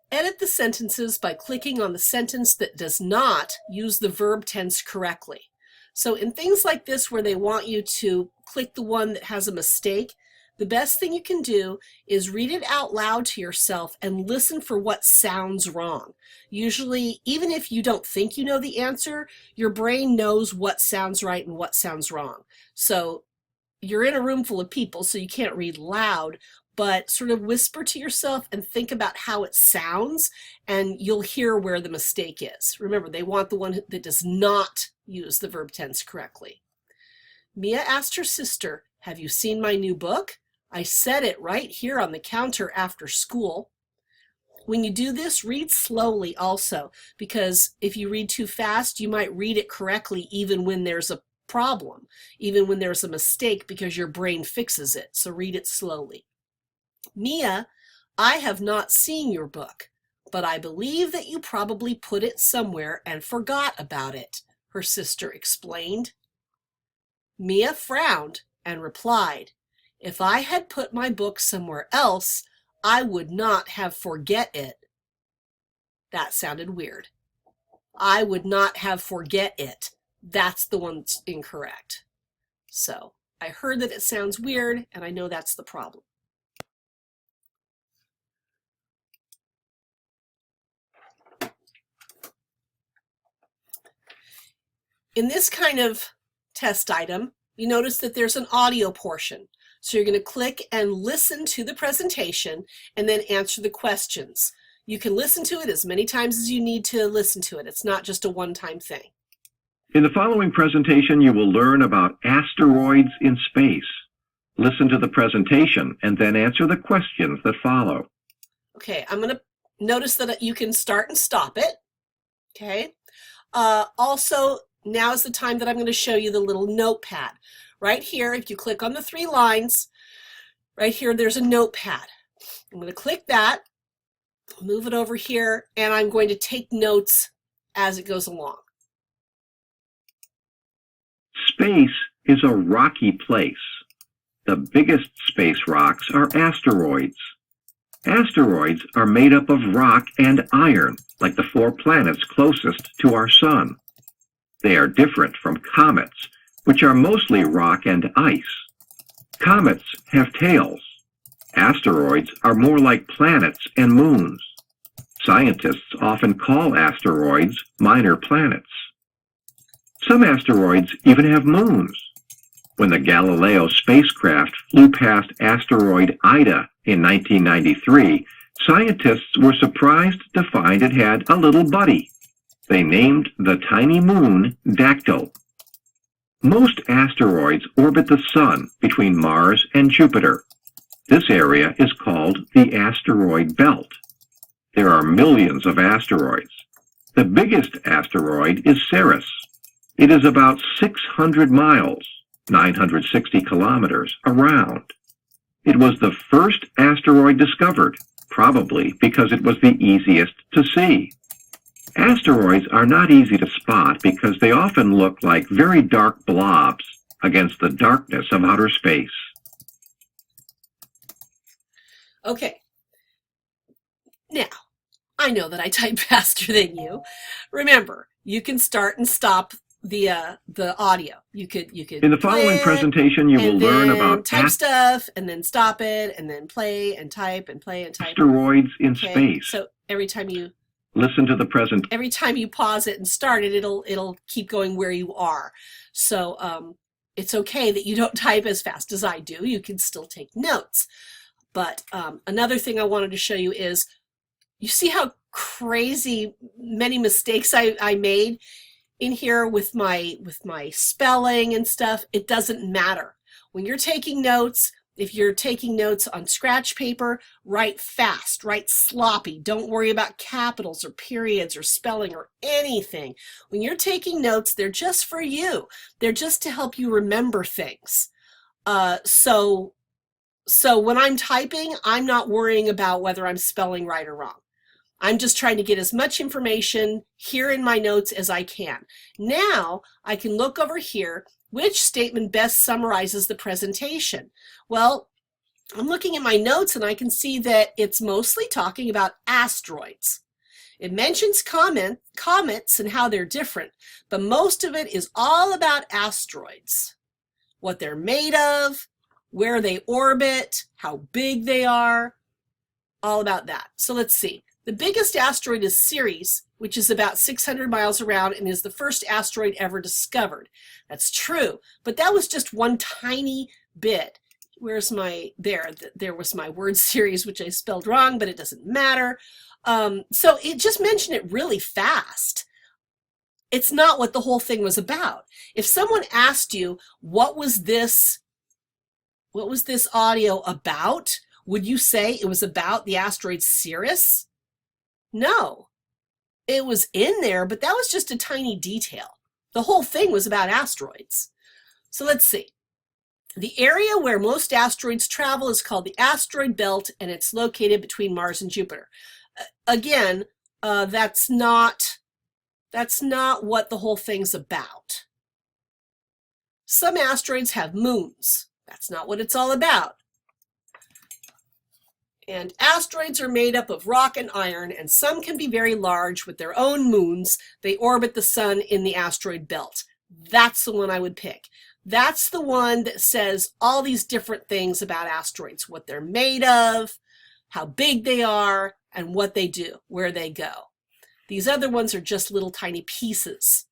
Edit the sentences by clicking on the sentence that does not use the verb tense correctly. So in things like this where they want you to click the one that has a mistake, the best thing you can do is read it out loud to yourself and listen for what sounds wrong. Usually, even if you don't think you know the answer, your brain knows what sounds right and what sounds wrong. So you're in a room full of people, so you can't read loud, but sort of whisper to yourself and think about how it sounds, and you'll hear where the mistake is. Remember, they want the one that does not use the verb tense correctly. Mia asked her sister, have you seen my new book? I set it right here on the counter after school. When you do this, read slowly also, because if you read too fast, you might read it correctly even when there's a problem, even when there's a mistake, because your brain fixes it. So read it slowly. Mia, I have not seen your book, but I believe that you probably put it somewhere and forgot about it, her sister explained. Mia frowned and replied, if I had put my book somewhere else, I would not have forget it. That sounded weird. I would not have forget it. That's the one that's incorrect. So I heard that it sounds weird, and I know that's the problem. In this kind of test item, you notice that there's an audio portion. So you're going to click and listen to the presentation and then answer the questions. You can listen to it as many times as you need to listen to it. It's not just a one-time thing. In the following presentation, you will learn about asteroids in space. Listen to the presentation and then answer the questions that follow. Okay, I'm going to notice that you can start and stop it. Okay. Also, now is the time that I'm going to show you the little notepad. Right here, if you click on the 3 lines, right here, there's a notepad. I'm going to click that, move it over here, and I'm going to take notes as it goes along. Space is a rocky place. The biggest space rocks are asteroids. Asteroids are made up of rock and iron, like the 4 planets closest to our sun. They are different from comets, which are mostly rock and ice. Comets have tails. Asteroids are more like planets and moons. Scientists often call asteroids minor planets. Some asteroids even have moons. When the Galileo spacecraft flew past asteroid Ida in 1993, scientists were surprised to find it had a little buddy. They named the tiny moon Dactyl. Most asteroids orbit the Sun between Mars and Jupiter. This area is called the Asteroid Belt. There are millions of asteroids. The biggest asteroid is Ceres. It is about 600 miles, 960 kilometers, around. It was the first asteroid discovered, probably because it was the easiest to see. Asteroids are not easy to spot because they often look like very dark blobs against the darkness of outer space. Okay. Now, I know that I type faster than you. Remember, you can start and stop the audio. You could In the following presentation, you will learn about type stuff and then stop it and then play and type and play and type. Asteroids in space. So every time you listen to the present. Every time you pause it and start it, it'll keep going where you are. So it's okay that you don't type as fast as I do. You can still take notes. But another thing I wanted to show you is, you see how crazy many mistakes I made in here with my spelling and stuff. It doesn't matter. When you're taking notes, if you're taking notes on scratch paper, write fast, write sloppy. Don't worry about capitals or periods or spelling or anything. When you're taking notes, they're just for you. They're just to help you remember things. So when I'm typing, I'm not worrying about whether I'm spelling right or wrong. I'm just trying to get as much information here in my notes as I can. Now I can look over here, which statement best summarizes the presentation? Well, I'm looking at my notes and I can see that it's mostly talking about asteroids. It mentions comets and how they're different, but most of it is all about asteroids. What they're made of, where they orbit, how big they are, all about that. So let's see. The biggest asteroid is Ceres, which is about 600 miles around and is the first asteroid ever discovered. That's true, but that was just one tiny bit. Where's my, there was my word series, which I spelled wrong, but it doesn't matter. So it just mentioned it really fast. It's not what the whole thing was about. If someone asked you, what was this audio about? Would you say it was about the asteroid Ceres? No, it was in there, but that was just a tiny detail. The whole thing was about asteroids. So let's see. The area where most asteroids travel is called the Asteroid Belt, and it's located between Mars and Jupiter. Again, that's not what the whole thing's about. Some asteroids have moons. That's not what it's all about. And asteroids are made up of rock and iron, and some can be very large with their own moons. They orbit the sun in the asteroid belt. That's the one I would pick. That's the one that says all these different things about asteroids, what they're made of, how big they are, and what they do, where they go. These other ones are just little tiny pieces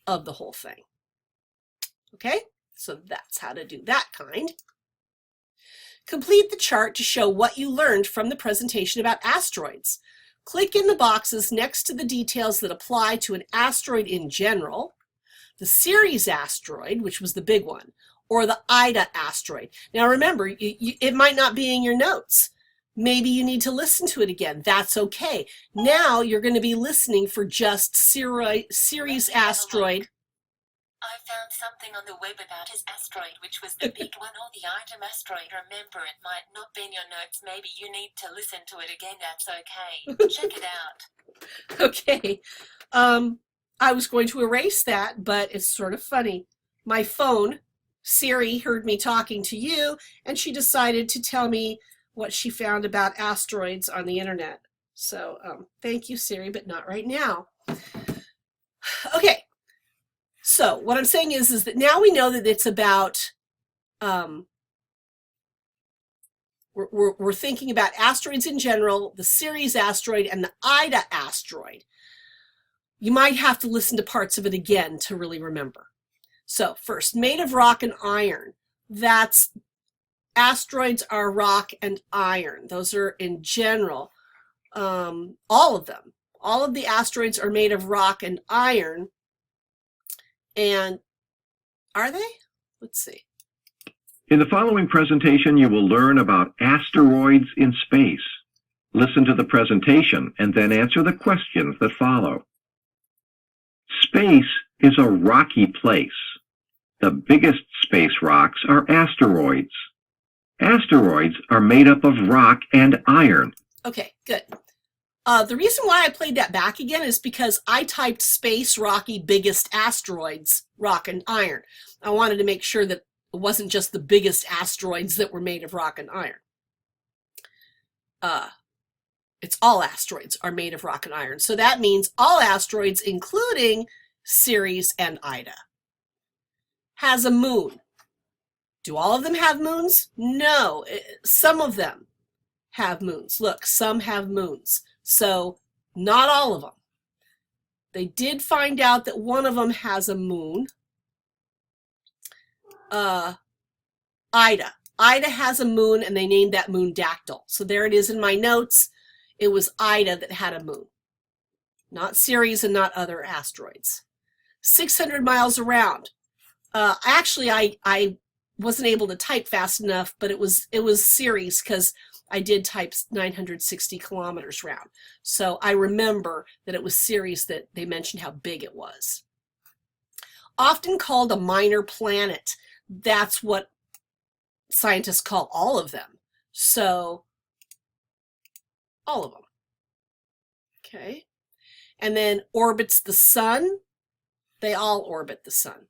of the whole thing. Okay, so that's how to do that kind. Complete the chart to show what you learned from the presentation about asteroids. Click in the boxes next to the details that apply to an asteroid in general, the Ceres asteroid, which was the big one, or the Ida asteroid. Now remember, it might not be in your notes. Maybe you need to listen to it again. That's okay. Now you're going to be listening for just Ceres asteroid. I found something on the web about his asteroid, which was the big one or the item asteroid. Remember, it might not be in your notes. Maybe you need to listen to it again. That's okay. Check it out. Okay. I was going to erase that, but it's sort of funny. My phone, Siri, heard me talking to you, and she decided to tell me what she found about asteroids on the internet. So thank you, Siri, but not right now. Okay. So what I'm saying is that now we know that it's about, we're thinking about asteroids in general, the Ceres asteroid and the Ida asteroid. You might have to listen to parts of it again to really remember. So first, made of rock and iron. That's, asteroids are rock and iron. Those are in general, all of them. All of the asteroids are made of rock and iron. And are they? Let's see. In the following presentation, you will learn about asteroids in space. Listen to the presentation and then answer the questions that follow. Space is a rocky place. The biggest space rocks are asteroids. Asteroids are made up of rock and iron. Okay, good. The reason why I played that back again is because I typed space, rocky, biggest asteroids, rock and iron. I wanted to make sure that it wasn't just the biggest asteroids that were made of rock and iron. It's all asteroids are made of rock and iron. So that means all asteroids, including Ceres and Ida. Has a moon. Do all of them have moons? No, some of them have moons. Look, some have moons. So not all of them. They did find out that one of them has a moon. Ida. Ida has a moon, and they named that moon Dactyl. So there it is in my notes. It was Ida that had a moon, not Ceres and not other asteroids. 600 miles around. Actually, I wasn't able to type fast enough, but it was Ceres because I did type 960 kilometers round. So I remember that it was Ceres that they mentioned how big it was. Often called a minor planet. That's what scientists call all of them. So all of them. Okay. And then orbits the sun. They all orbit the sun.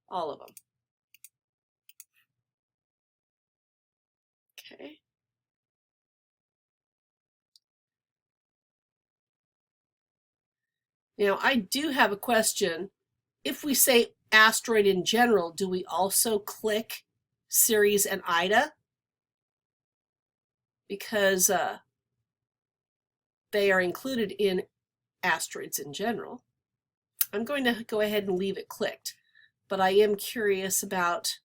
All of them. Okay. Now, I do have a question. If we say asteroid in general, do we also click Ceres and Ida? Because they are included in asteroids in general. I'm going to go ahead and leave it clicked, but I am curious about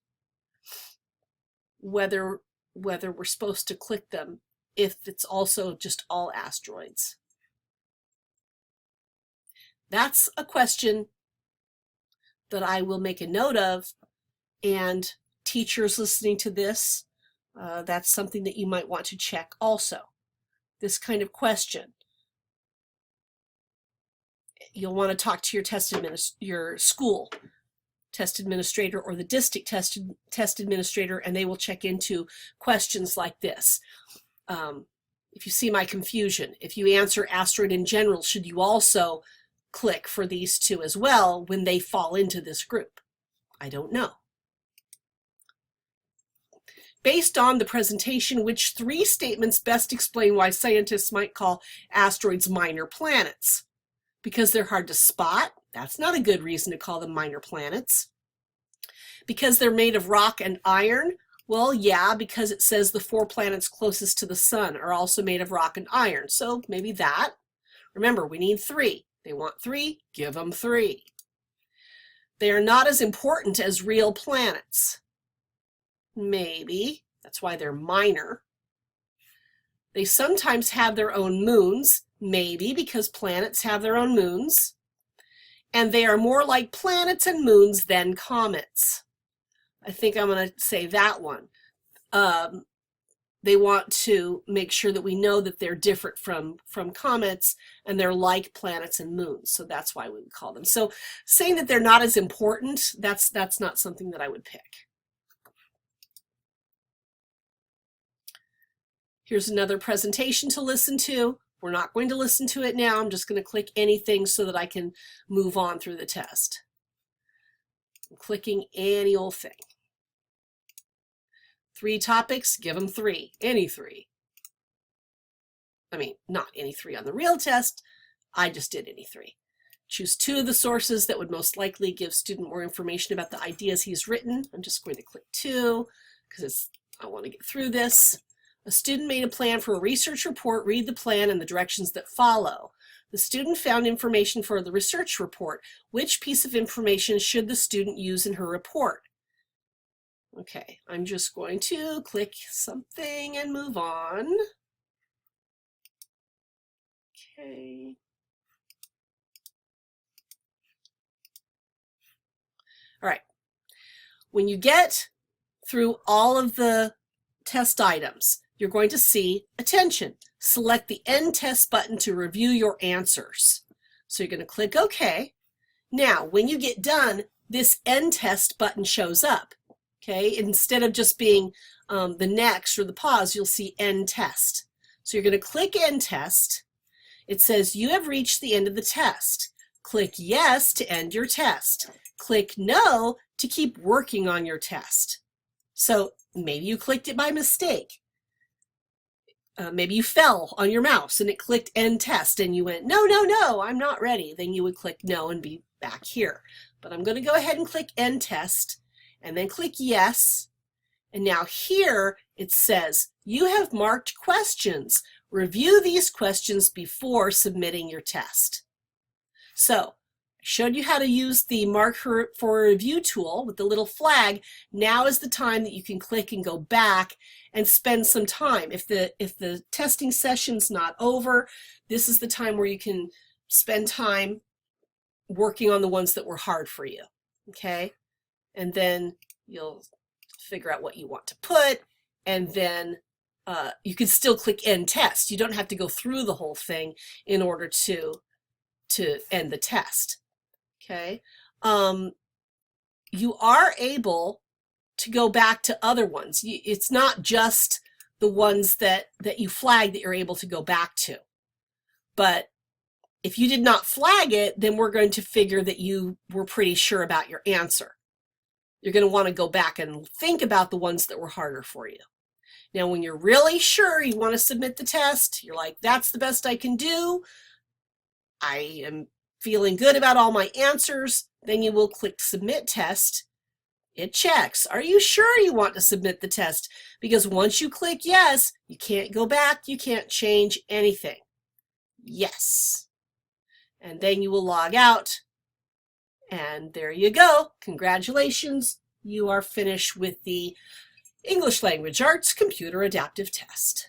whether we're supposed to click them if it's also just all asteroids. That's a question that I will make a note of, and teachers listening to this, that's something that you might want to check also. This kind of question. You'll want to talk to your school test administrator or the district test administrator, and they will check into questions like this. If you see my confusion, if you answer asteroid in general, should you also click for these two as well when they fall into this group? I don't know. Based on the presentation, which 3 statements best explain why scientists might call asteroids minor planets? Because they're hard to spot. That's not a good reason to call them minor planets. Because they're made of rock and iron? Well, yeah, because it says the 4 planets closest to the sun are also made of rock and iron. So maybe that. Remember, we need 3. They want 3, give them 3. They are not as important as real planets. Maybe. That's why they're minor. They sometimes have their own moons. Maybe because planets have their own moons. And they are more like planets and moons than comets. I think I'm going to say that one. They want to make sure that we know that they're different from comets, and they're like planets and moons. So that's why we would call them. So saying that they're not as important, that's not something that I would pick. Here's another presentation to listen to. We're not going to listen to it now. I'm just going to click anything so that I can move on through the test. I'm clicking any old thing. 3 topics, give them 3, any 3. I mean, not any 3 on the real test. I just did any 3. Choose 2 of the sources that would most likely give student more information about the ideas he's written. I'm just going to click 2 because I want to get through this. A student made a plan for a research report. Read the plan and the directions that follow. The student found information for the research report. Which piece of information should the student use in her report? Okay, I'm just going to click something and move on. Okay. All right. When you get through all of the test items, you're going to see attention. Select the End Test button to review your answers. So you're going to click OK. Now, when you get done, this End Test button shows up. Okay, instead of just being the next or the pause, you'll see End Test. So you're going to click End Test. It says you have reached the end of the test. Click Yes to end your test. Click No to keep working on your test. So maybe you clicked it by mistake. Maybe you fell on your mouse and it clicked End Test and you went, no, no, no, I'm not ready. Then you would click No and be back here. But I'm going to go ahead and click End Test and then click Yes. And now here it says, you have marked questions. Review these questions before submitting your test. So I showed you how to use the Mark for Review tool with the little flag. Now is the time that you can click and go back and spend some time. If the testing session's not over, this is the time where you can spend time working on the ones that were hard for you, okay? And then you'll figure out what you want to put, and then you can still click End Test. You don't have to go through the whole thing in order to end the test, okay? You are able to go back to other ones. It's not just the ones that you flagged that you're able to go back to. But if you did not flag it, then we're going to figure that you were pretty sure about your answer. You're going to want to go back and think about the ones that were harder for you. Now, when you're really sure you want to submit the test, you're like, that's the best I can do, I am feeling good about all my answers, then you will click Submit Test. It checks. Are you sure you want to submit the test? Because once you click yes, you can't go back, you can't change anything. Yes. And then you will log out. And there you go. Congratulations. You are finished with the English Language Arts Computer Adaptive Test.